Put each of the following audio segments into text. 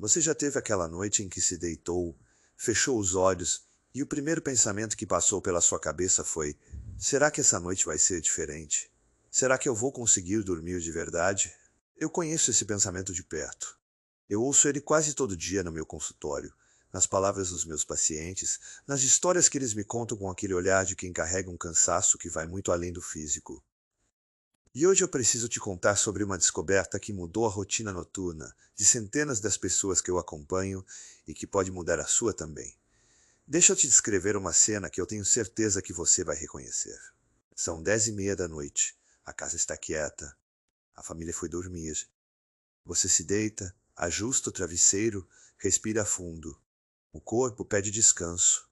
Você já teve aquela noite em que se deitou, fechou os olhos e o primeiro pensamento que passou pela sua cabeça foi: será que essa noite vai ser diferente? Será que eu vou conseguir dormir de verdade? Eu conheço esse pensamento de perto. Eu ouço ele quase todo dia no meu consultório, nas palavras dos meus pacientes, nas histórias que eles me contam com aquele olhar de quem carrega um cansaço que vai muito além do físico. E hoje eu preciso te contar sobre uma descoberta que mudou a rotina noturna de centenas das pessoas que eu acompanho e que pode mudar a sua também. Deixa eu te descrever uma cena que eu tenho certeza que você vai reconhecer. São 10:30 da noite, a casa está quieta, a família foi dormir. Você se deita, ajusta o travesseiro, respira fundo. O corpo pede descanso.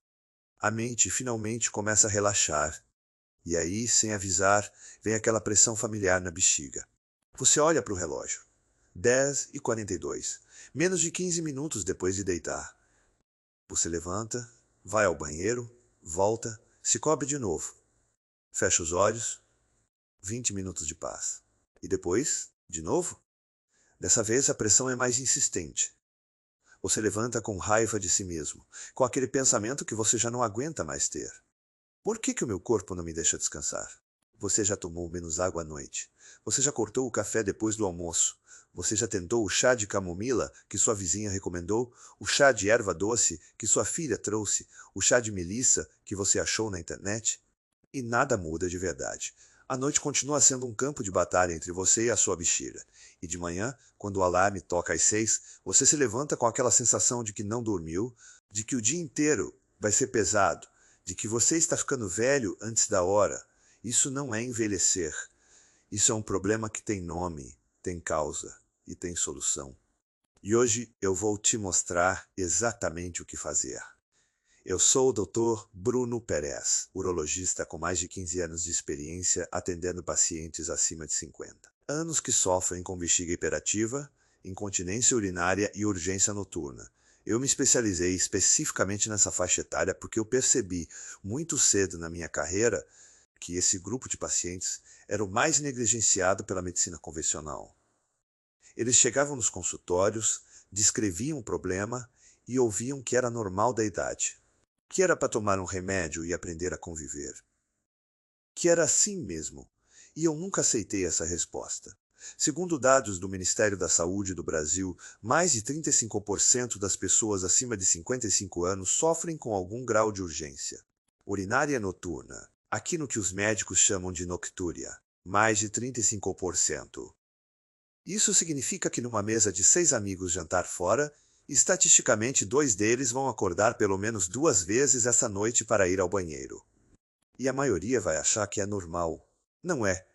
A mente finalmente começa a relaxar. E aí, sem avisar, vem aquela pressão familiar na bexiga. Você olha para o relógio. 10:42. Menos de 15 minutos depois de deitar. Você levanta, vai ao banheiro, volta, se cobre de novo. Fecha os olhos. 20 minutos de paz. E depois, de novo? Dessa vez a pressão é mais insistente. Você levanta com raiva de si mesmo, com aquele pensamento que você já não aguenta mais ter. Por que o meu corpo não me deixa descansar? Você já tomou menos água à noite. Você já cortou o café depois do almoço. Você já tentou o chá de camomila que sua vizinha recomendou, o chá de erva doce que sua filha trouxe, o chá de melissa que você achou na internet? E nada muda de verdade. A noite continua sendo um campo de batalha entre você e a sua bexiga. E de manhã, quando o alarme toca às 6, você se levanta com aquela sensação de que não dormiu, de que o dia inteiro vai ser pesado, de que você está ficando velho antes da hora. Isso não é envelhecer. Isso é um problema que tem nome, tem causa e tem solução. E hoje eu vou te mostrar exatamente o que fazer. Eu sou o Dr. Bruno Perez, urologista com mais de 15 anos de experiência atendendo pacientes acima de 50 anos que sofrem com bexiga hiperativa, incontinência urinária e urgência noturna. Eu me especializei especificamente nessa faixa etária porque eu percebi muito cedo na minha carreira que esse grupo de pacientes era o mais negligenciado pela medicina convencional. Eles chegavam nos consultórios, descreviam o problema e ouviam que era normal da idade, que era para tomar um remédio e aprender a conviver, que era assim mesmo, e eu nunca aceitei essa resposta. Segundo dados do Ministério da Saúde do Brasil, mais de 35% das pessoas acima de 55 anos sofrem com algum grau de urgência urinária noturna, aquilo que os médicos chamam de noctúria, mais de 35%. Isso significa que numa mesa de 6 amigos jantar fora, estatisticamente 2 deles vão acordar pelo menos 2 vezes essa noite para ir ao banheiro. E a maioria vai achar que é normal. Não é.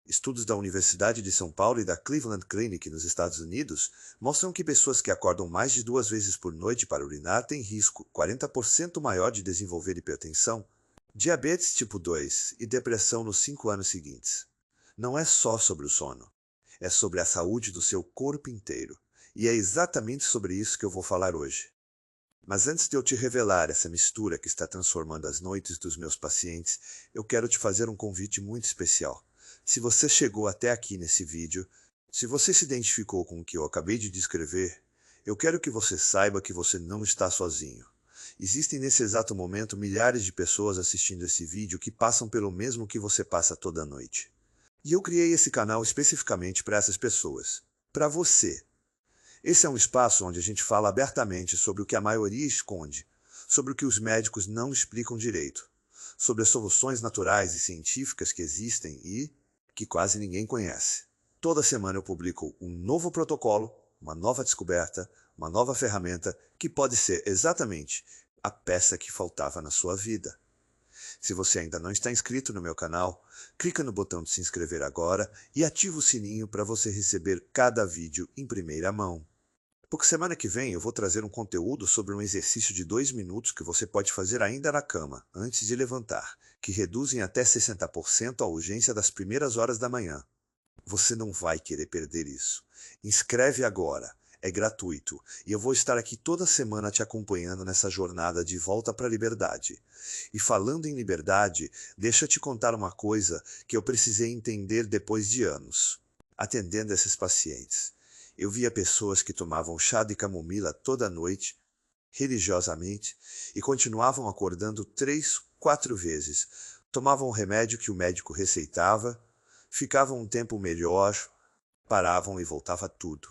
Estudos da Universidade de São Paulo e da Cleveland Clinic nos Estados Unidos mostram que pessoas que acordam mais de 2 vezes por noite para urinar têm risco 40% maior de desenvolver hipertensão, diabetes tipo 2 e depressão nos 5 anos seguintes. Não é só sobre o sono. É sobre a saúde do seu corpo inteiro. E é exatamente sobre isso que eu vou falar hoje. Mas antes de eu te revelar essa mistura que está transformando as noites dos meus pacientes, eu quero te fazer um convite muito especial. Se você chegou até aqui nesse vídeo, se você se identificou com o que eu acabei de descrever, eu quero que você saiba que você não está sozinho. Existem nesse exato momento milhares de pessoas assistindo esse vídeo que passam pelo mesmo que você passa toda noite. E eu criei esse canal especificamente para essas pessoas. Para você. Esse é um espaço onde a gente fala abertamente sobre o que a maioria esconde, sobre o que os médicos não explicam direito, sobre as soluções naturais e científicas que existem e que quase ninguém conhece. Toda semana eu publico um novo protocolo, uma nova descoberta, uma nova ferramenta que pode ser exatamente a peça que faltava na sua vida. Se você ainda não está inscrito no meu canal, clica no botão de se inscrever agora e ativa o sininho para você receber cada vídeo em primeira mão. Porque semana que vem eu vou trazer um conteúdo sobre um exercício de 2 minutos que você pode fazer ainda na cama, antes de levantar, que reduz em até 60% a urgência das primeiras horas da manhã. Você não vai querer perder isso. Inscreve agora. É gratuito, e eu vou estar aqui toda semana te acompanhando nessa jornada de volta para a liberdade. E falando em liberdade, deixa eu te contar uma coisa que eu precisei entender depois de anos, atendendo esses pacientes. Eu via pessoas que tomavam chá de camomila toda noite, religiosamente, e continuavam acordando 3, 4 vezes. Tomavam o remédio que o médico receitava, ficavam um tempo melhor, paravam e voltava tudo.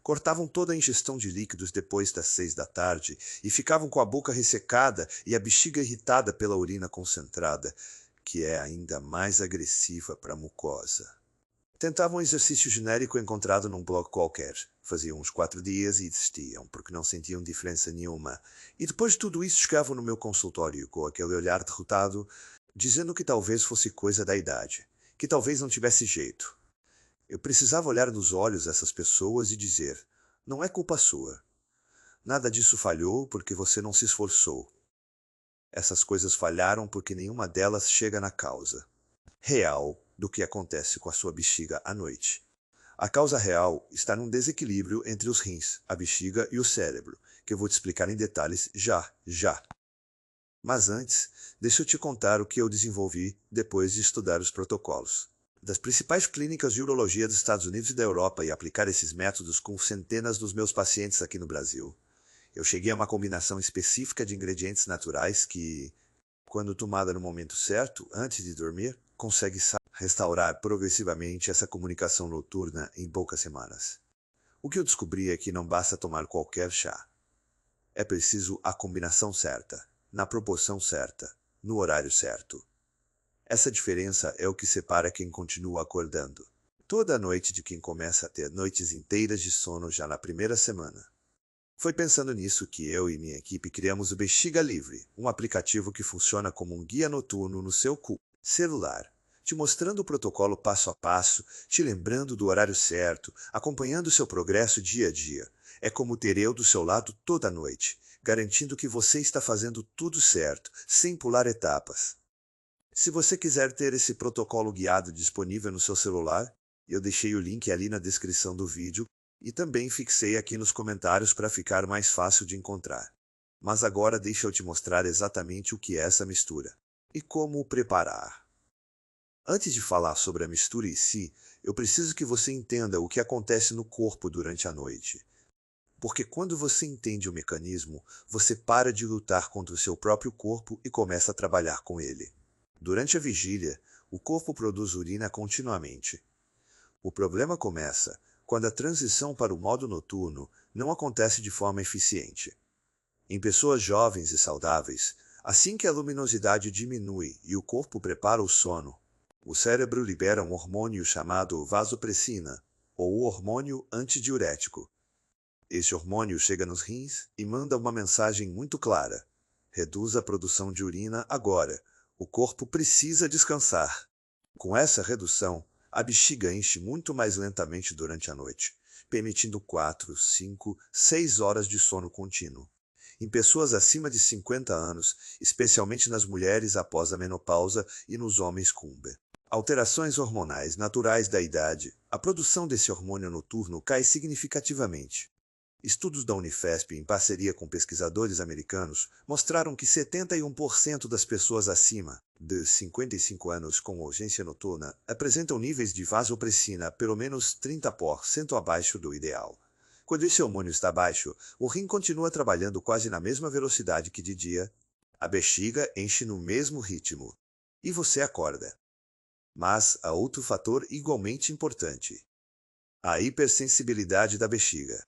Cortavam toda a ingestão de líquidos depois das 6 da tarde e ficavam com a boca ressecada e a bexiga irritada pela urina concentrada, que é ainda mais agressiva para a mucosa. Tentavam um exercício genérico encontrado num blog qualquer. Faziam uns 4 dias e desistiam, porque não sentiam diferença nenhuma. E depois de tudo isso chegavam no meu consultório com aquele olhar derrotado, dizendo que talvez fosse coisa da idade, que talvez não tivesse jeito. Eu precisava olhar nos olhos essas pessoas e dizer: não é culpa sua. Nada disso falhou porque você não se esforçou. Essas coisas falharam porque nenhuma delas chega na causa real do que acontece com a sua bexiga à noite. A causa real está num desequilíbrio entre os rins, a bexiga e o cérebro, que eu vou te explicar em detalhes já. Mas antes, deixa eu te contar o que eu desenvolvi depois de estudar os protocolos das principais clínicas de urologia dos Estados Unidos e da Europa e aplicar esses métodos com centenas dos meus pacientes aqui no Brasil. Eu cheguei a uma combinação específica de ingredientes naturais que, quando tomada no momento certo, antes de dormir, consegue restaurar progressivamente essa comunicação noturna em poucas semanas. O que eu descobri é que não basta tomar qualquer chá. É preciso a combinação certa, na proporção certa, no horário certo. Essa diferença é o que separa quem continua acordando toda noite de quem começa a ter noites inteiras de sono já na primeira semana. Foi pensando nisso que eu e minha equipe criamos o Bexiga Livre, um aplicativo que funciona como um guia noturno no seu celular, te mostrando o protocolo passo a passo, te lembrando do horário certo, acompanhando seu progresso dia a dia. É como ter eu do seu lado toda noite, garantindo que você está fazendo tudo certo, sem pular etapas. Se você quiser ter esse protocolo guiado disponível no seu celular, eu deixei o link ali na descrição do vídeo e também fixei aqui nos comentários para ficar mais fácil de encontrar. Mas agora deixa eu te mostrar exatamente o que é essa mistura e como o preparar. Antes de falar sobre a mistura em si, eu preciso que você entenda o que acontece no corpo durante a noite. Porque quando você entende o mecanismo, você para de lutar contra o seu próprio corpo e começa a trabalhar com ele. Durante a vigília, o corpo produz urina continuamente. O problema começa quando a transição para o modo noturno não acontece de forma eficiente. Em pessoas jovens e saudáveis, assim que a luminosidade diminui e o corpo prepara o sono, o cérebro libera um hormônio chamado vasopressina, ou o hormônio antidiurético. Esse hormônio chega nos rins e manda uma mensagem muito clara: reduz a produção de urina agora. O corpo precisa descansar. Com essa redução, a bexiga enche muito mais lentamente durante a noite, permitindo 4, 5, 6 horas de sono contínuo. Em pessoas acima de 50 anos, especialmente nas mulheres após a menopausa e nos homens com alterações hormonais naturais da idade, a produção desse hormônio noturno cai significativamente. Estudos da Unifesp, em parceria com pesquisadores americanos, mostraram que 71% das pessoas acima de 55 anos com urgência noturna apresentam níveis de vasopressina pelo menos 30% abaixo do ideal. Quando esse hormônio está baixo, o rim continua trabalhando quase na mesma velocidade que de dia, a bexiga enche no mesmo ritmo, e você acorda. Mas há outro fator igualmente importante: a hipersensibilidade da bexiga.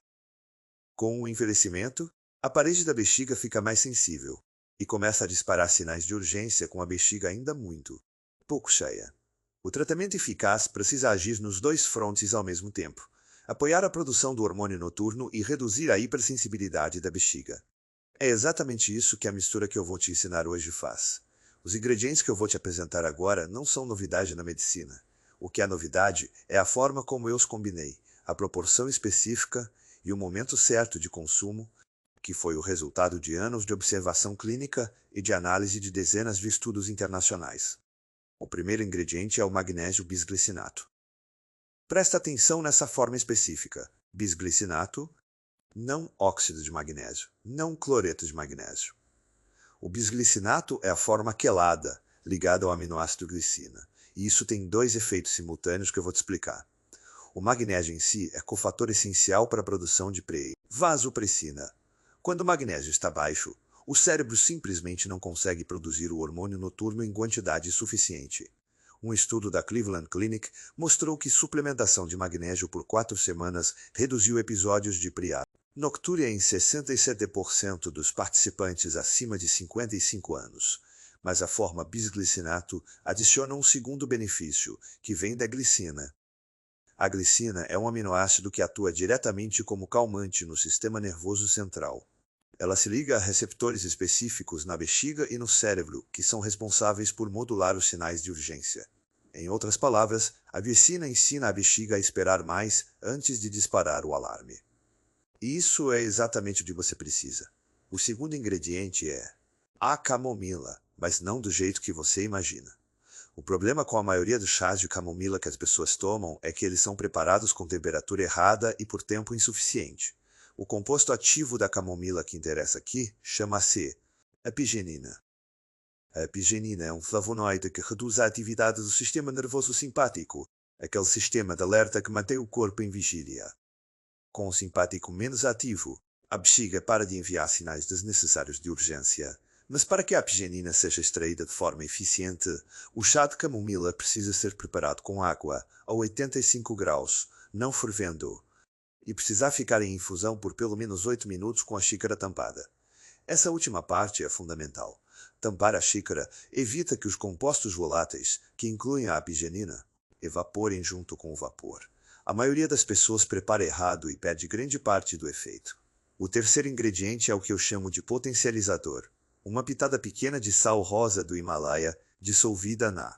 Com o envelhecimento, a parede da bexiga fica mais sensível e começa a disparar sinais de urgência com a bexiga ainda muito pouco cheia. O tratamento eficaz precisa agir nos dois frontes ao mesmo tempo: apoiar a produção do hormônio noturno e reduzir a hipersensibilidade da bexiga. É exatamente isso que a mistura que eu vou te ensinar hoje faz. Os ingredientes que eu vou te apresentar agora não são novidade na medicina. O que é novidade é a forma como eu os combinei, a proporção específica e o momento certo de consumo, que foi o resultado de anos de observação clínica e de análise de dezenas de estudos internacionais. O primeiro ingrediente é o magnésio bisglicinato. Presta atenção nessa forma específica: bisglicinato, não óxido de magnésio, não cloreto de magnésio. O bisglicinato é a forma quelada, ligada ao aminoácido glicina, e isso tem dois efeitos simultâneos que eu vou te explicar. O magnésio em si é cofator essencial para a produção de vasopressina. Quando o magnésio está baixo, o cérebro simplesmente não consegue produzir o hormônio noturno em quantidade suficiente. Um estudo da Cleveland Clinic mostrou que suplementação de magnésio por 4 semanas reduziu episódios de noctúria em 67% dos participantes acima de 55 anos. Mas a forma bisglicinato adiciona um segundo benefício, que vem da glicina. A glicina é um aminoácido que atua diretamente como calmante no sistema nervoso central. Ela se liga a receptores específicos na bexiga e no cérebro, que são responsáveis por modular os sinais de urgência. Em outras palavras, a glicina ensina a bexiga a esperar mais antes de disparar o alarme. E isso é exatamente o que você precisa. O segundo ingrediente é a camomila, mas não do jeito que você imagina. O problema com a maioria dos chás de camomila que as pessoas tomam é que eles são preparados com temperatura errada e por tempo insuficiente. O composto ativo da camomila que interessa aqui chama-se epigenina. A epigenina é um flavonoide que reduz a atividade do sistema nervoso simpático, aquele sistema de alerta que mantém o corpo em vigília. Com o simpático menos ativo, a bexiga para de enviar sinais desnecessários de urgência. Mas para que a epigenina seja extraída de forma eficiente, o chá de camomila precisa ser preparado com água a 85 graus, não fervendo, e precisar ficar em infusão por pelo menos 8 minutos com a xícara tampada. Essa última parte é fundamental. Tampar a xícara evita que os compostos voláteis, que incluem a epigenina, evaporem junto com o vapor. A maioria das pessoas prepara errado e perde grande parte do efeito. O terceiro ingrediente é o que eu chamo de potencializador. Uma pitada pequena de sal rosa do Himalaia dissolvida na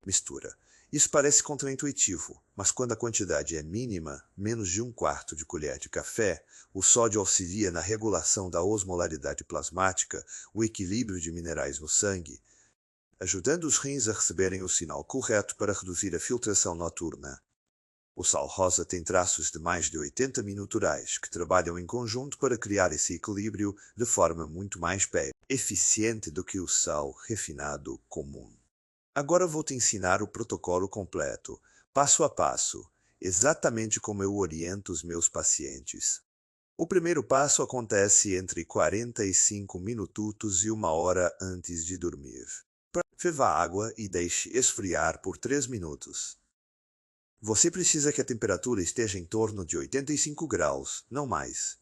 mistura. Isso parece contraintuitivo, mas quando a quantidade é mínima, menos de 1/4 de colher de café, o sódio auxilia na regulação da osmolaridade plasmática, o equilíbrio de minerais no sangue, ajudando os rins a receberem o sinal correto para reduzir a filtração noturna. O sal rosa tem traços de mais de 80 minuturais que trabalham em conjunto para criar esse equilíbrio de forma muito mais eficiente do que o sal refinado comum. Agora vou te ensinar o protocolo completo, passo a passo, exatamente como eu oriento os meus pacientes. O primeiro passo acontece entre 45 minutos e 1 hora antes de dormir. Ferva a água e deixe esfriar por 3 minutos. Você precisa que a temperatura esteja em torno de 85 graus, não mais.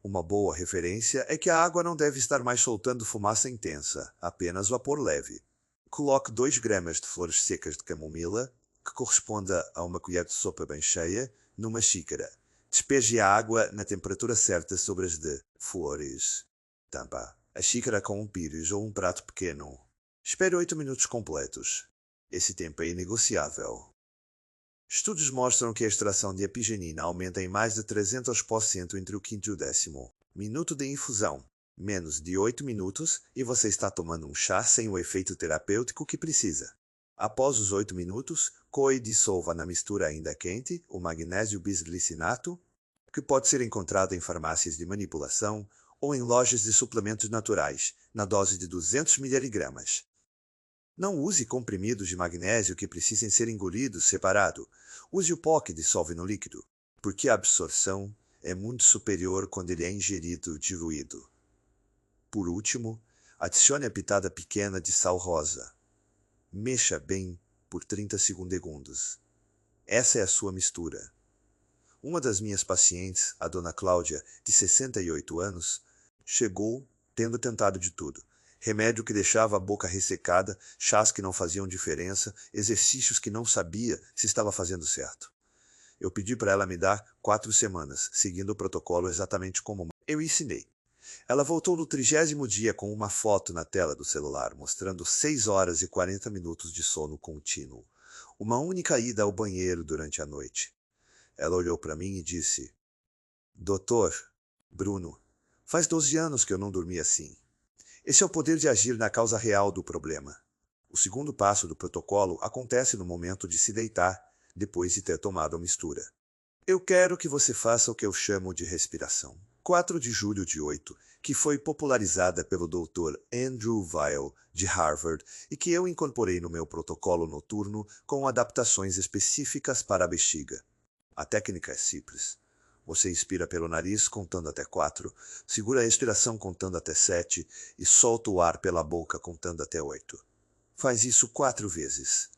Uma boa referência é que a água não deve estar mais soltando fumaça intensa, apenas vapor leve. Coloque 2 gramas de flores secas de camomila, que corresponda a uma colher de sopa bem cheia, numa xícara. Despeje a água na temperatura certa sobre as de flores. Tampa a xícara com um pires ou um prato pequeno. Espere 8 minutos completos. Esse tempo é inegociável. Estudos mostram que a extração de epigenina aumenta em mais de 300% entre o 5º e o 10º minuto de infusão. Menos de 8 minutos e você está tomando um chá sem o efeito terapêutico que precisa. Após os 8 minutos, coe e dissolva na mistura ainda quente o magnésio bisglicinato, que pode ser encontrado em farmácias de manipulação ou em lojas de suplementos naturais, na dose de 200 mg. Não use comprimidos de magnésio que precisem ser engolidos separado. Use o pó que dissolve no líquido, porque a absorção é muito superior quando ele é ingerido diluído. Por último, adicione a pitada pequena de sal rosa. Mexa bem por 30 segundos. Essa é a sua mistura. Uma das minhas pacientes, a dona Cláudia, de 68 anos, chegou tendo tentado de tudo. Remédio que deixava a boca ressecada, chás que não faziam diferença, exercícios que não sabia se estava fazendo certo. Eu pedi para ela me dar 4 semanas, seguindo o protocolo exatamente como eu ensinei. Ela voltou no 30º dia com uma foto na tela do celular, mostrando 6 horas e 40 minutos de sono contínuo. Uma única ida ao banheiro durante a noite. Ela olhou para mim e disse: Doutor, Bruno, faz 12 anos que eu não dormi assim. Esse é o poder de agir na causa real do problema. O segundo passo do protocolo acontece no momento de se deitar, depois de ter tomado a mistura. Eu quero que você faça o que eu chamo de respiração. 4 de julho de 8, que foi popularizada pelo Dr. Andrew Weil, de Harvard, e que eu incorporei no meu protocolo noturno com adaptações específicas para a bexiga. A técnica é simples. Você inspira pelo nariz contando até 4, segura a expiração contando até 7 e solta o ar pela boca contando até 8. Faz isso 4 vezes.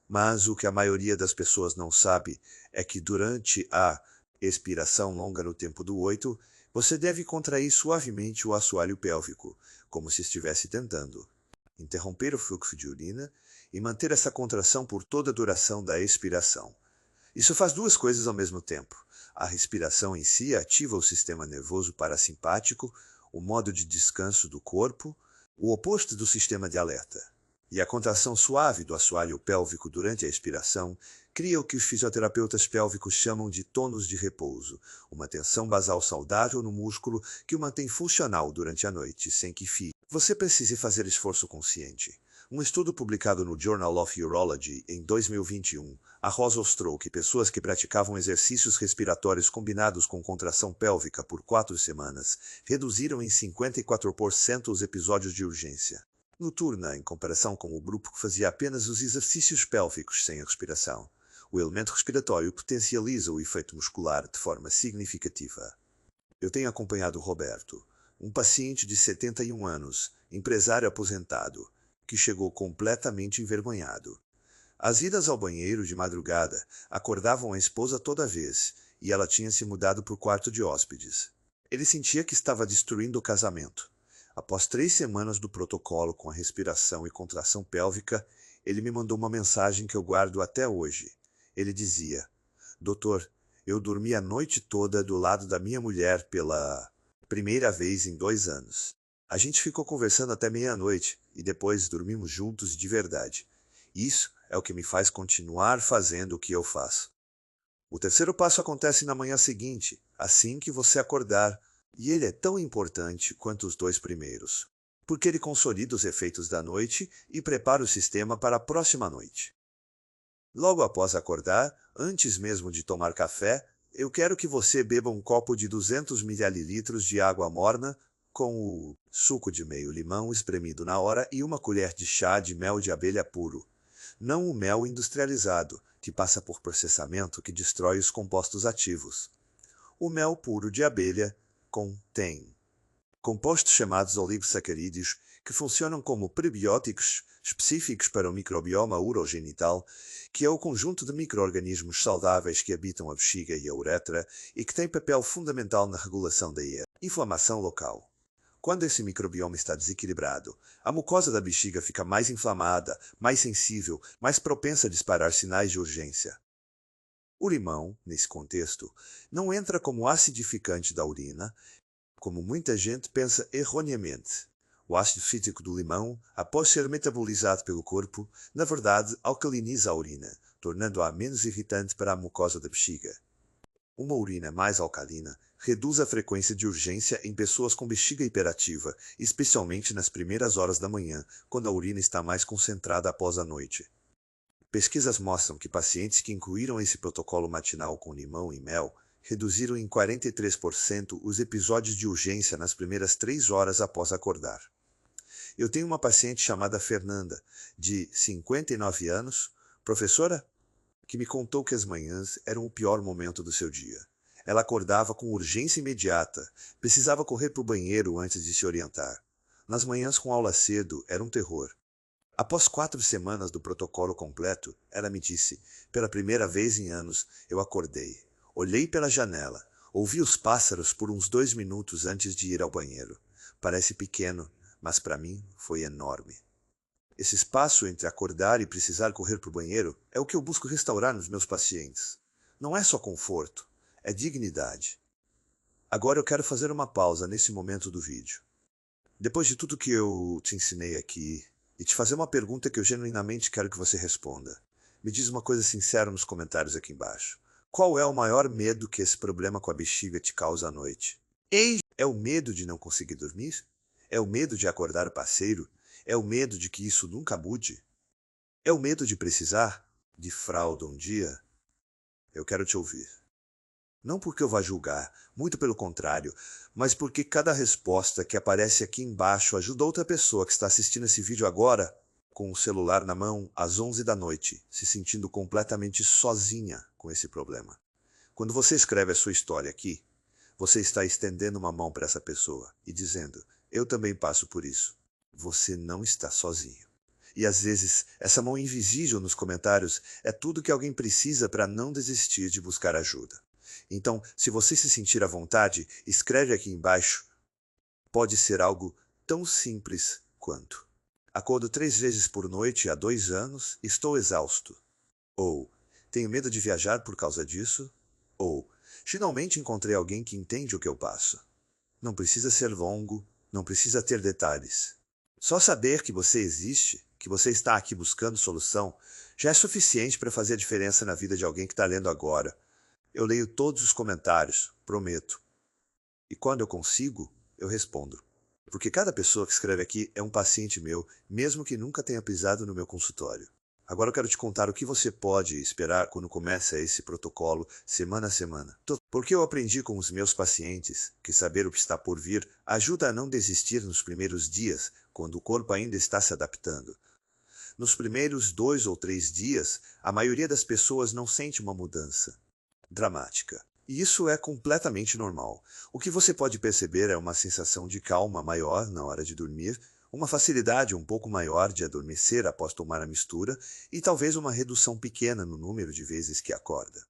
Mas o que a maioria das pessoas não sabe é que durante a expiração longa no tempo do 8, você deve contrair suavemente o assoalho pélvico, como se estivesse tentando interromper o fluxo de urina e manter essa contração por toda a duração da expiração. Isso faz duas coisas ao mesmo tempo. A respiração em si ativa o sistema nervoso parasimpático, o modo de descanso do corpo, o oposto do sistema de alerta. E a contração suave do assoalho pélvico durante a expiração cria o que os fisioterapeutas pélvicos chamam de tônus de repouso, uma tensão basal saudável no músculo que o mantém funcional durante a noite, sem que você precise fazer esforço consciente. Um estudo publicado no Journal of Urology em 2021 mostrou que pessoas que praticavam exercícios respiratórios combinados com contração pélvica por 4 semanas reduziram em 54% os episódios de urgência noturna em comparação com o grupo que fazia apenas os exercícios pélvicos sem a respiração. O elemento respiratório potencializa o efeito muscular de forma significativa. Eu tenho acompanhado Roberto, um paciente de 71 anos, empresário aposentado, que chegou completamente envergonhado. As idas ao banheiro de madrugada acordavam a esposa toda vez, e ela tinha se mudado para o quarto de hóspedes. Ele sentia que estava destruindo o casamento. Após 3 semanas do protocolo com a respiração e contração pélvica, ele me mandou uma mensagem que eu guardo até hoje. Ele dizia: Doutor, eu dormi a noite toda do lado da minha mulher pela primeira vez em 2 anos. A gente ficou conversando até meia-noite e depois dormimos juntos de verdade. Isso é o que me faz continuar fazendo o que eu faço. O terceiro passo acontece na manhã seguinte, assim que você acordar, e ele é tão importante quanto os 2 primeiros, porque ele consolida os efeitos da noite e prepara o sistema para a próxima noite. Logo após acordar, antes mesmo de tomar café, eu quero que você beba um copo de 200 ml de água morna com o suco de meio limão espremido na hora e uma colher de chá de mel de abelha puro. Não o mel industrializado, que passa por processamento que destrói os compostos ativos. O mel puro de abelha contém compostos chamados oligosacarídeos que funcionam como prebióticos específicos para o microbioma urogenital, que é o conjunto de micro-organismos saudáveis que habitam a bexiga e a uretra e que tem papel fundamental na regulação da inflamação local. Quando esse microbioma está desequilibrado, a mucosa da bexiga fica mais inflamada, mais sensível, mais propensa a disparar sinais de urgência. O limão, nesse contexto, não entra como acidificante da urina, como muita gente pensa erroneamente. O ácido cítrico do limão, após ser metabolizado pelo corpo, na verdade alcaliniza a urina, tornando-a menos irritante para a mucosa da bexiga. Uma urina mais alcalina reduz a frequência de urgência em pessoas com bexiga hiperativa, especialmente nas primeiras horas da manhã, quando a urina está mais concentrada após a noite. Pesquisas mostram que pacientes que incluíram esse protocolo matinal com limão e mel reduziram em 43% os episódios de urgência nas primeiras 3 horas após acordar. Eu tenho uma paciente chamada Fernanda, de 59 anos, professora, que me contou que as manhãs eram o pior momento do seu dia. Ela acordava com urgência imediata, precisava correr para o banheiro antes de se orientar. Nas manhãs com aula cedo era um terror. Após 4 semanas do protocolo completo, ela me disse: pela primeira vez em anos, eu acordei. Olhei pela janela, ouvi os pássaros por uns 2 minutos antes de ir ao banheiro. Parece pequeno, mas para mim foi enorme. Esse espaço entre acordar e precisar correr para o banheiro é o que eu busco restaurar nos meus pacientes. Não é só conforto, é dignidade. Agora eu quero fazer uma pausa nesse momento do vídeo. Depois de tudo que eu te ensinei aqui, e te fazer uma pergunta que eu genuinamente quero que você responda. Me diz uma coisa sincera nos comentários aqui embaixo. Qual é o maior medo que esse problema com a bexiga te causa à noite? É o medo de não conseguir dormir? É o medo de acordar o parceiro? É o medo de que isso nunca mude? É o medo de precisar de fralda um dia? Eu quero te ouvir. Não porque eu vá julgar, muito pelo contrário, mas porque cada resposta que aparece aqui embaixo ajuda outra pessoa que está assistindo esse vídeo agora, com o celular na mão, às 11 da noite, se sentindo completamente sozinha com esse problema. Quando você escreve a sua história aqui, você está estendendo uma mão para essa pessoa e dizendo: eu também passo por isso. Você não está sozinho. E às vezes, essa mão invisível nos comentários é tudo que alguém precisa para não desistir de buscar ajuda. Então, se você se sentir à vontade, escreve aqui embaixo. Pode ser algo tão simples quanto: acordo 3 vezes por noite há 2 anos, estou exausto. Ou, tenho medo de viajar por causa disso. Ou, finalmente encontrei alguém que entende o que eu passo. Não precisa ser longo, não precisa ter detalhes. Só saber que você existe, que você está aqui buscando solução, já é suficiente para fazer a diferença na vida de alguém que está lendo agora. Eu leio todos os comentários, prometo. E quando eu consigo, eu respondo. Porque cada pessoa que escreve aqui é um paciente meu, mesmo que nunca tenha pisado no meu consultório. Agora eu quero te contar o que você pode esperar quando começa esse protocolo semana a semana. Porque eu aprendi com os meus pacientes que saber o que está por vir ajuda a não desistir nos primeiros dias, quando o corpo ainda está se adaptando. Nos primeiros 2 ou 3 dias, a maioria das pessoas não sente uma mudança dramática. E isso é completamente normal. O que você pode perceber é uma sensação de calma maior na hora de dormir, uma facilidade um pouco maior de adormecer após tomar a mistura e talvez uma redução pequena no número de vezes que acorda.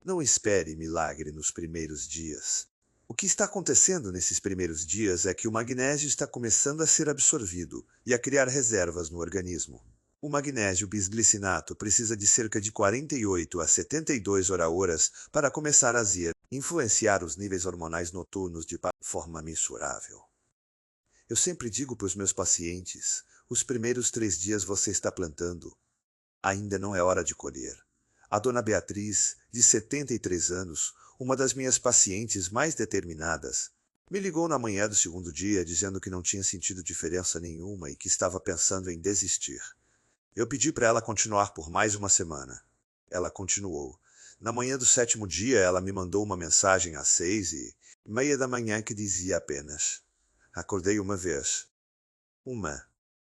Não espere milagre nos primeiros dias. O que está acontecendo nesses primeiros dias é que o magnésio está começando a ser absorvido e a criar reservas no organismo. O magnésio bisglicinato precisa de cerca de 48 a 72 horas para começar a influenciar os níveis hormonais noturnos de forma mensurável. Eu sempre digo para os meus pacientes, os primeiros 3 dias você está plantando. Ainda não é hora de colher. A dona Beatriz, de 73 anos, uma das minhas pacientes mais determinadas, me ligou na manhã do 2º dia dizendo que não tinha sentido diferença nenhuma e que estava pensando em desistir. Eu pedi para ela continuar por mais uma semana. Ela continuou. Na manhã do 7º dia, ela me mandou uma mensagem às 6h30 da manhã que dizia apenas: acordei uma vez.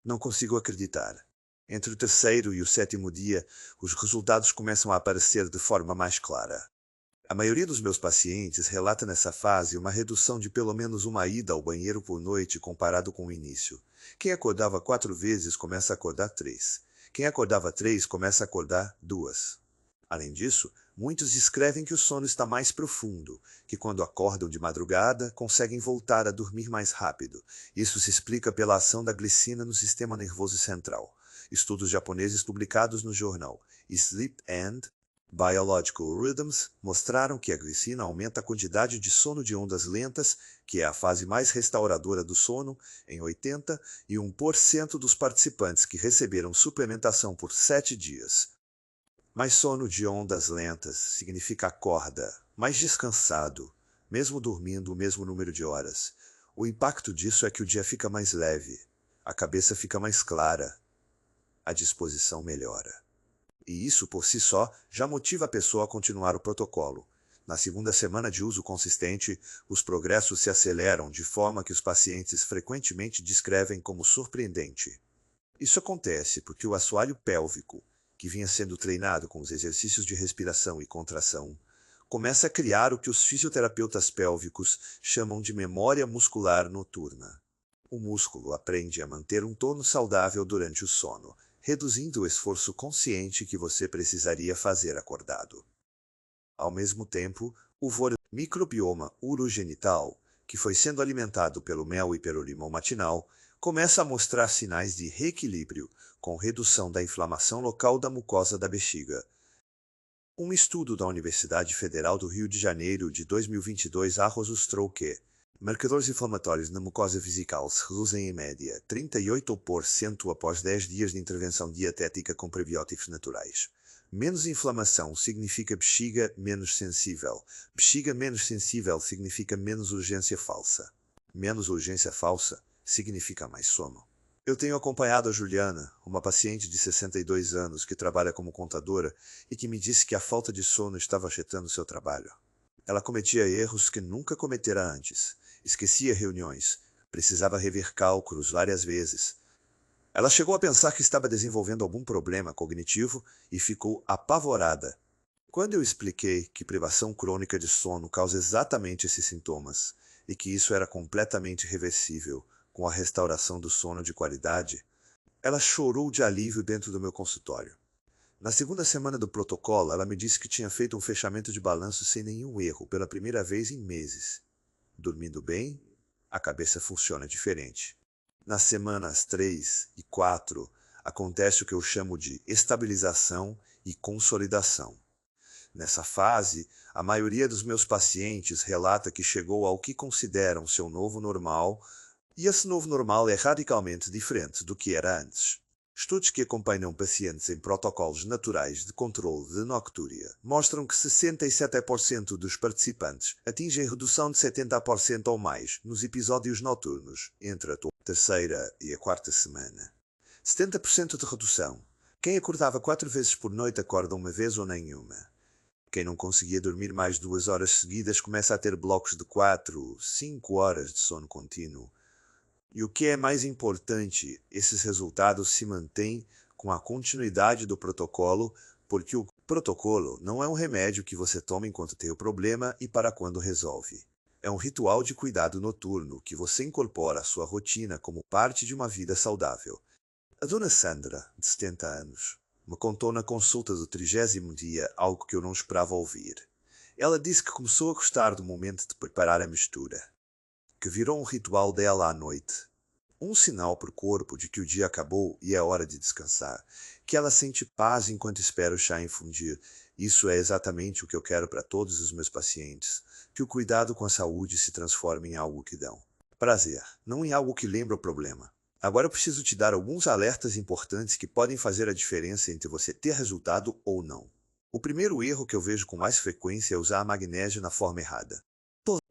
Não consigo acreditar. Entre o 3º e o 7º dia, os resultados começam a aparecer de forma mais clara. A maioria dos meus pacientes relata nessa fase uma redução de pelo menos uma ida ao banheiro por noite comparado com o início. Quem acordava 4 vezes começa a acordar 3. Quem acordava 3 começa a acordar 2. Além disso, muitos descrevem que o sono está mais profundo, que quando acordam de madrugada, conseguem voltar a dormir mais rápido. Isso se explica pela ação da glicina no sistema nervoso central. Estudos japoneses publicados no jornal Sleep and Biological Rhythms mostraram que a glicina aumenta a quantidade de sono de ondas lentas, que é a fase mais restauradora do sono, em 81% dos participantes que receberam suplementação por 7 dias. Mas sono de ondas lentas significa acorda, mais descansado, mesmo dormindo o mesmo número de horas. O impacto disso é que o dia fica mais leve, a cabeça fica mais clara, a disposição melhora. E isso por si só já motiva a pessoa a continuar o protocolo. Na 2ª semana de uso consistente, os progressos se aceleram de forma que os pacientes frequentemente descrevem como surpreendente. Isso acontece porque o assoalho pélvico, que vinha sendo treinado com os exercícios de respiração e contração, começa a criar o que os fisioterapeutas pélvicos chamam de memória muscular noturna. O músculo aprende a manter um tono saudável durante o sono, reduzindo o esforço consciente que você precisaria fazer acordado. Ao mesmo tempo, o microbioma urogenital, que foi sendo alimentado pelo mel e pelo limão matinal, começa a mostrar sinais de reequilíbrio, com redução da inflamação local da mucosa da bexiga. Um estudo da Universidade Federal do Rio de Janeiro de 2022 mostrou que marcadores inflamatórios na mucosa vesical se reduzem em média 38% após 10 dias de intervenção dietética com prebióticos naturais. Menos inflamação significa bexiga menos sensível. Bexiga menos sensível significa menos urgência falsa. Menos urgência falsa significa mais sono. Eu tenho acompanhado a Juliana, uma paciente de 62 anos que trabalha como contadora e que me disse que a falta de sono estava afetando seu trabalho. Ela cometia erros que nunca cometera antes. Esquecia reuniões. Precisava rever cálculos várias vezes. Ela chegou a pensar que estava desenvolvendo algum problema cognitivo e ficou apavorada Quando eu expliquei que privação crônica de sono causa exatamente esses sintomas e que isso era completamente reversível com a restauração do sono de qualidade, ela chorou de alívio dentro do meu consultório. Na segunda semana do protocolo, ela me disse que tinha feito um fechamento de balanço sem nenhum erro pela primeira vez em meses. Dormindo bem, a cabeça funciona diferente. Nas semanas 3 e 4, acontece o que eu chamo de estabilização e consolidação. Nessa fase, a maioria dos meus pacientes relata que chegou ao que consideram seu novo normal, e esse novo normal é radicalmente diferente do que era antes. Estudos que acompanham pacientes em protocolos naturais de controle de noctúria mostram que 67% dos participantes atingem redução de 70% ou mais nos episódios noturnos entre a terceira e a quarta semana. 70% de redução. Quem acordava 4 vezes por noite acorda uma vez ou nenhuma. Quem não conseguia dormir mais 2 horas seguidas começa a ter blocos de 4, 5 horas de sono contínuo. E o que é mais importante, esses resultados se mantêm com a continuidade do protocolo, porque o protocolo não é um remédio que você toma enquanto tem o problema e para quando resolve. É um ritual de cuidado noturno que você incorpora à sua rotina como parte de uma vida saudável. A dona Sandra, de 70 anos, me contou na consulta do 30º dia algo que eu não esperava ouvir. Ela disse que começou a gostar do momento de preparar a mistura, que virou um ritual dela à noite. Um sinal para o corpo de que o dia acabou e é hora de descansar, que ela sente paz enquanto espera o chá infundir. Isso é exatamente o que eu quero para todos os meus pacientes, que o cuidado com a saúde se transforme em algo que dão prazer, não em algo que lembra o problema. Agora eu preciso te dar alguns alertas importantes que podem fazer a diferença entre você ter resultado ou não. O primeiro erro que eu vejo com mais frequência é usar magnésio na forma errada.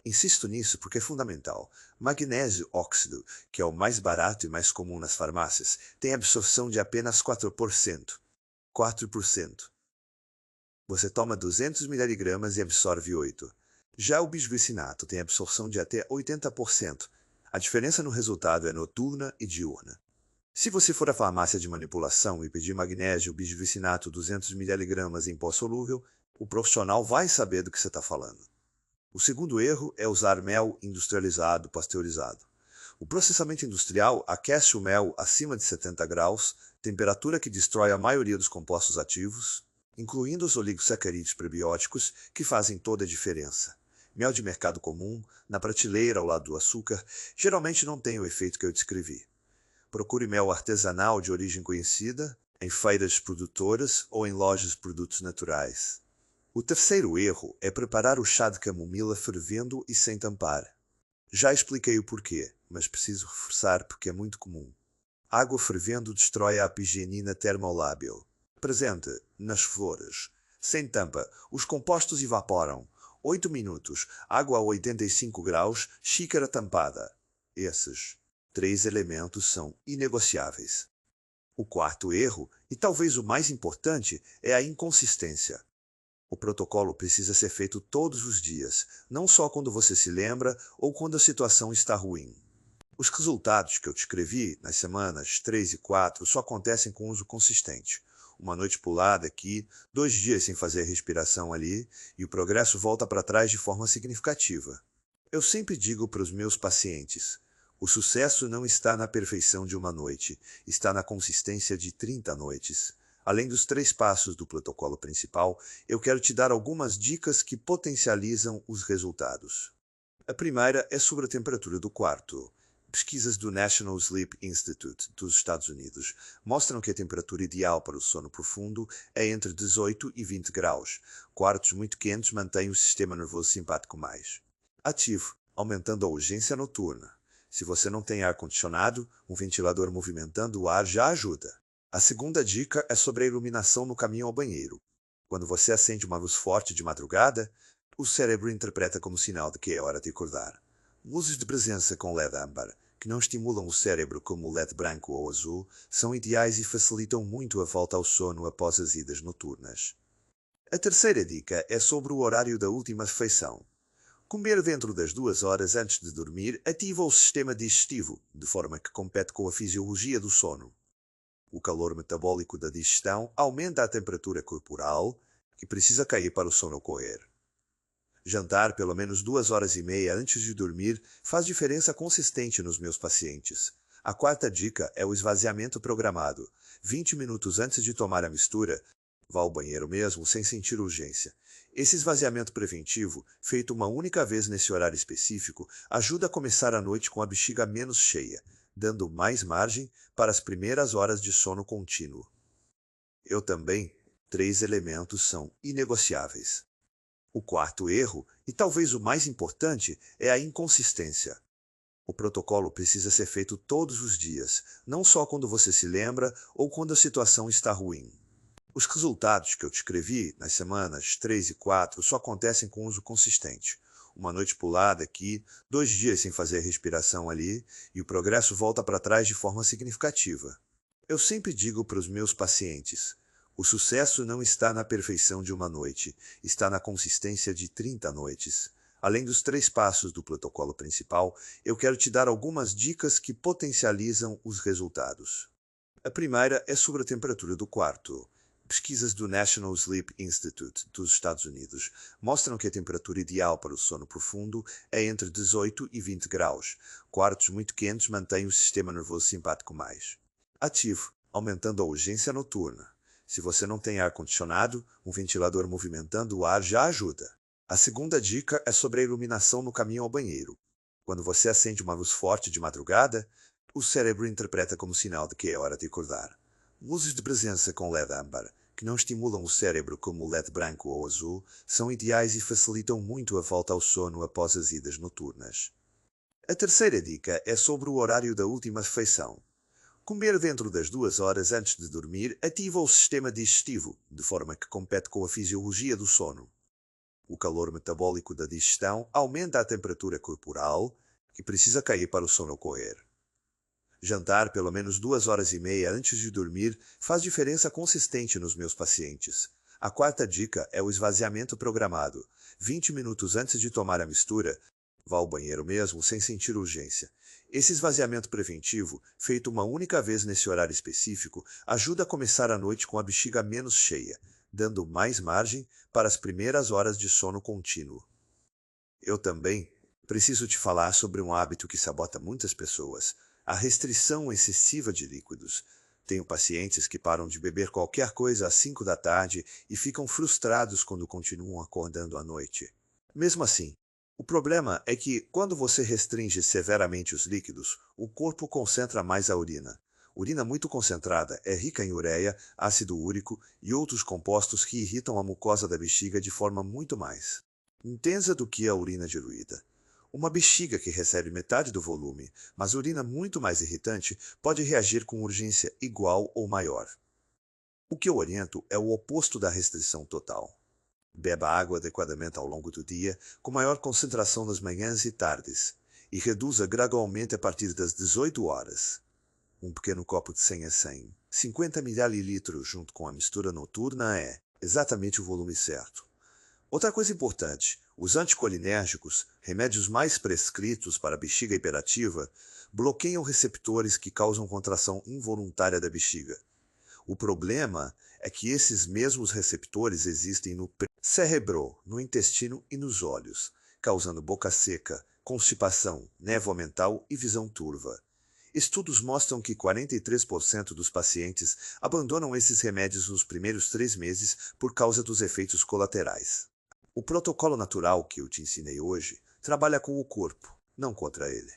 Insisto nisso porque é fundamental. Magnésio óxido, que é o mais barato e mais comum nas farmácias, tem absorção de apenas 4%. 4%. Você toma 200 mg e absorve 8. Já o bisglicinato tem absorção de até 80%. A diferença no resultado é noturna e diurna. Se você for à farmácia de manipulação e pedir magnésio bisglicinato 200 mg em pó solúvel, o profissional vai saber do que você está falando. O segundo erro é usar mel industrializado pasteurizado. O processamento industrial aquece o mel acima de 70 graus, temperatura que destrói a maioria dos compostos ativos, incluindo os oligosacarídeos prebióticos, que fazem toda a diferença. Mel de mercado comum, na prateleira ao lado do açúcar, geralmente não tem o efeito que eu descrevi. Procure mel artesanal de origem conhecida, em feiras produtoras ou em lojas de produtos naturais. O terceiro erro é preparar o chá de camomila fervendo e sem tampar. Já expliquei o porquê, mas preciso reforçar porque é muito comum. Água fervendo destrói a apigenina termolábil, presente nas flores. Sem tampa, os compostos evaporam. 8 minutos, água a 85 graus, xícara tampada. Esses 3 elementos são inegociáveis. O quarto erro, e talvez o mais importante, é a inconsistência. O protocolo precisa ser feito todos os dias, não só quando você se lembra ou quando a situação está ruim. Os resultados que eu descrevi nas semanas 3 e 4 só acontecem com uso consistente. Uma noite pulada aqui, 2 dias sem fazer respiração ali, e o progresso volta para trás de forma significativa. Eu sempre digo para os meus pacientes, o sucesso não está na perfeição de uma noite, está na consistência de 30 noites. Além dos 3 passos do protocolo principal, eu quero te dar algumas dicas que potencializam os resultados. A primeira é sobre a temperatura do quarto. Pesquisas do National Sleep Institute dos Estados Unidos mostram que a temperatura ideal para o sono profundo é entre 18 e 20 graus. Quartos muito quentes mantêm o sistema nervoso simpático mais ativo, aumentando a urgência noturna. Se você não tem ar-condicionado, um ventilador movimentando o ar já ajuda. A segunda dica é sobre a iluminação no caminho ao banheiro. Quando você acende uma luz forte de madrugada, o cérebro interpreta como sinal de que é hora de acordar. Luzes de presença com LED âmbar, que não estimulam o cérebro como o LED branco ou azul, são ideais e facilitam muito a volta ao sono após as idas noturnas. A terceira dica é sobre o horário da última refeição. Comer dentro das 2 horas antes de dormir ativa o sistema digestivo, de forma que compete com a fisiologia do sono. O calor metabólico da digestão aumenta a temperatura corporal, que precisa cair para o sono ocorrer. Jantar pelo menos 2 horas e meia antes de dormir faz diferença consistente nos meus pacientes. A quarta dica é o esvaziamento programado. 20 minutos antes de tomar a mistura, vá ao banheiro mesmo sem sentir urgência. Esse esvaziamento preventivo, feito uma única vez nesse horário específico, ajuda a começar a noite com a bexiga menos cheia, dando mais margem para as primeiras horas de sono contínuo. Eu também, 3 elementos são inegociáveis. O quarto erro, e talvez o mais importante, é a inconsistência. O protocolo precisa ser feito todos os dias, não só quando você se lembra ou quando a situação está ruim. Os resultados que eu descrevi nas semanas 3 e 4 só acontecem com uso consistente. Uma noite pulada aqui, 2 dias sem fazer respiração ali, e o progresso volta para trás de forma significativa. Eu sempre digo para os meus pacientes: o sucesso não está na perfeição de uma noite, está na consistência de 30 noites. Além dos 3 passos do protocolo principal, eu quero te dar algumas dicas que potencializam os resultados. A primeira é sobre a temperatura do quarto. Pesquisas do National Sleep Institute dos Estados Unidos mostram que a temperatura ideal para o sono profundo é entre 18 e 20 graus. Quartos muito quentes mantêm o sistema nervoso simpático mais ativo, aumentando a urgência noturna. Se você não tem ar-condicionado, um ventilador movimentando o ar já ajuda. A segunda dica é sobre a iluminação no caminho ao banheiro. Quando você acende uma luz forte de madrugada, o cérebro interpreta como sinal de que é hora de acordar. Luzes de presença com LED âmbar, que não estimulam o cérebro como o LED branco ou azul, são ideais e facilitam muito a volta ao sono após as idas noturnas. A terceira dica é sobre o horário da última refeição. Comer dentro das 2 horas antes de dormir ativa o sistema digestivo, de forma que compete com a fisiologia do sono. O calor metabólico da digestão aumenta a temperatura corporal, que precisa cair para o sono ocorrer. Jantar pelo menos 2 horas e meia antes de dormir faz diferença consistente nos meus pacientes. A quarta dica é o esvaziamento programado. 20 minutos antes de tomar a mistura, vá ao banheiro mesmo sem sentir urgência. Esse esvaziamento preventivo, feito uma única vez nesse horário específico, ajuda a começar a noite com a bexiga menos cheia, dando mais margem para as primeiras horas de sono contínuo. Eu também preciso te falar sobre um hábito que sabota muitas pessoas: a restrição excessiva de líquidos. Tenho pacientes que param de beber qualquer coisa às 5 da tarde e ficam frustrados quando continuam acordando à noite. Mesmo assim, o problema é que, quando você restringe severamente os líquidos, o corpo concentra mais a urina. Urina muito concentrada é rica em ureia, ácido úrico e outros compostos que irritam a mucosa da bexiga de forma muito mais intensa do que a urina diluída. Uma bexiga que recebe metade do volume, mas urina muito mais irritante, pode reagir com urgência igual ou maior. O que eu oriento é o oposto da restrição total. Beba água adequadamente ao longo do dia, com maior concentração nas manhãs e tardes, e reduza gradualmente a partir das 18 horas. Um pequeno copo de 100 a 100, 50 ml junto com a mistura noturna é exatamente o volume certo. Outra coisa importante: os anticolinérgicos, remédios mais prescritos para bexiga hiperativa, bloqueiam receptores que causam contração involuntária da bexiga. O problema é que esses mesmos receptores existem no cérebro, no intestino e nos olhos, causando boca seca, constipação, névoa mental e visão turva. Estudos mostram que 43% dos pacientes abandonam esses remédios nos primeiros 3 meses por causa dos efeitos colaterais. O protocolo natural que eu te ensinei hoje trabalha com o corpo, não contra ele.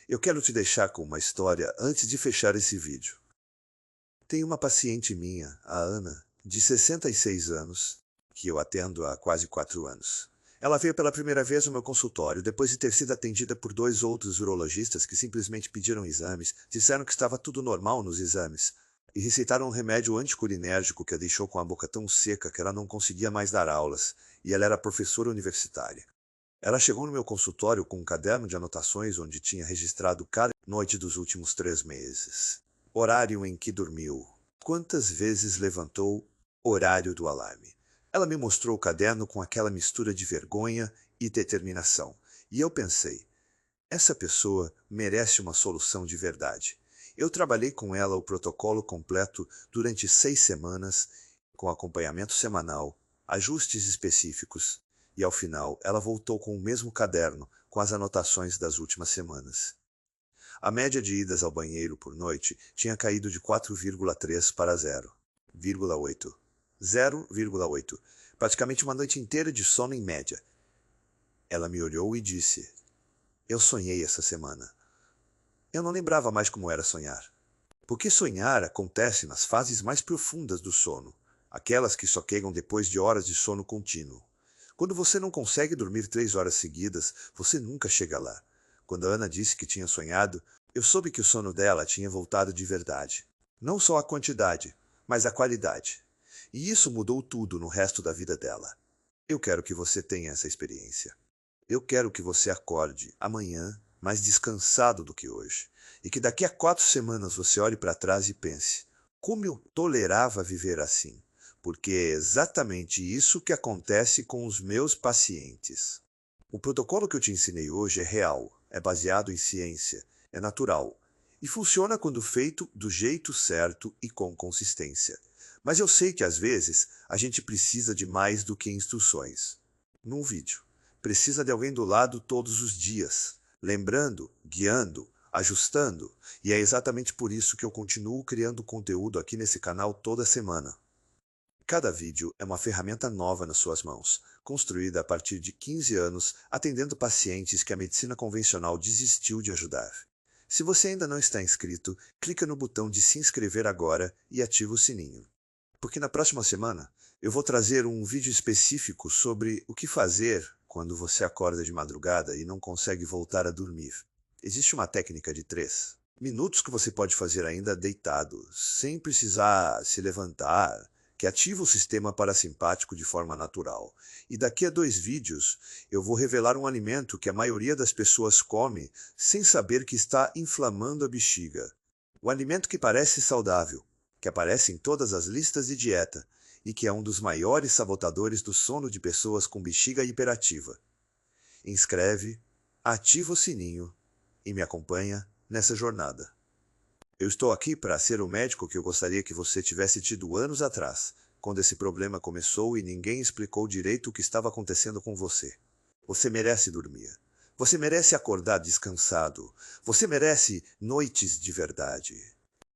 Eu quero te deixar com uma história antes de fechar esse vídeo. Tem uma paciente minha, a Ana, de 66 anos, que eu atendo há quase 4 anos. Ela veio pela primeira vez no meu consultório, depois de ter sido atendida por 2 outros urologistas que simplesmente pediram exames, disseram que estava tudo normal nos exames, e receitaram um remédio anticolinérgico que a deixou com a boca tão seca que ela não conseguia mais dar aulas, e ela era professora universitária. Ela chegou no meu consultório com um caderno de anotações onde tinha registrado cada noite dos últimos 3 meses. Horário em que dormiu, quantas vezes levantou, horário do alarme. Ela me mostrou o caderno com aquela mistura de vergonha e determinação, e eu pensei: essa pessoa merece uma solução de verdade. Eu trabalhei com ela o protocolo completo durante 6 semanas, com acompanhamento semanal, ajustes específicos, e ao final ela voltou com o mesmo caderno com as anotações das últimas semanas. A média de idas ao banheiro por noite tinha caído de 4,3 para 0,8. 0,8. Praticamente uma noite inteira de sono em média. Ela me olhou e disse: Eu sonhei essa semana. Eu não lembrava mais como era sonhar. Porque sonhar acontece nas fases mais profundas do sono, aquelas que só chegam depois de horas de sono contínuo. Quando você não consegue dormir 3 horas seguidas, você nunca chega lá. Quando a Ana disse que tinha sonhado, eu soube que o sono dela tinha voltado de verdade. Não só a quantidade, mas a qualidade. E isso mudou tudo no resto da vida dela. Eu quero que você tenha essa experiência. Eu quero que você acorde amanhã mais descansado do que hoje. E que daqui a 4 semanas você olhe para trás e pense: como eu tolerava viver assim? Porque é exatamente isso que acontece com os meus pacientes. O protocolo que eu te ensinei hoje é real, é baseado em ciência, é natural e funciona quando feito do jeito certo e com consistência. Mas eu sei que às vezes a gente precisa de mais do que instruções. Num vídeo, precisa de alguém do lado todos os dias, lembrando, guiando, ajustando, e é exatamente por isso que eu continuo criando conteúdo aqui nesse canal toda semana. Cada vídeo é uma ferramenta nova nas suas mãos, construída a partir de 15 anos, atendendo pacientes que a medicina convencional desistiu de ajudar. Se você ainda não está inscrito, clica no botão de se inscrever agora e ativa o sininho. Porque na próxima semana eu vou trazer um vídeo específico sobre o que fazer quando você acorda de madrugada e não consegue voltar a dormir. Existe uma técnica de 3 minutos que você pode fazer ainda deitado, sem precisar se levantar, que ativa o sistema parasimpático de forma natural. E daqui a 2 vídeos eu vou revelar um alimento que a maioria das pessoas come sem saber que está inflamando a bexiga. O alimento que parece saudável, que aparece em todas as listas de dieta e que é um dos maiores sabotadores do sono de pessoas com bexiga hiperativa. Inscreve, ativa o sininho e me acompanha nessa jornada. Eu estou aqui para ser o médico que eu gostaria que você tivesse tido anos atrás, quando esse problema começou e ninguém explicou direito o que estava acontecendo com você. Você merece dormir. Você merece acordar descansado. Você merece noites de verdade.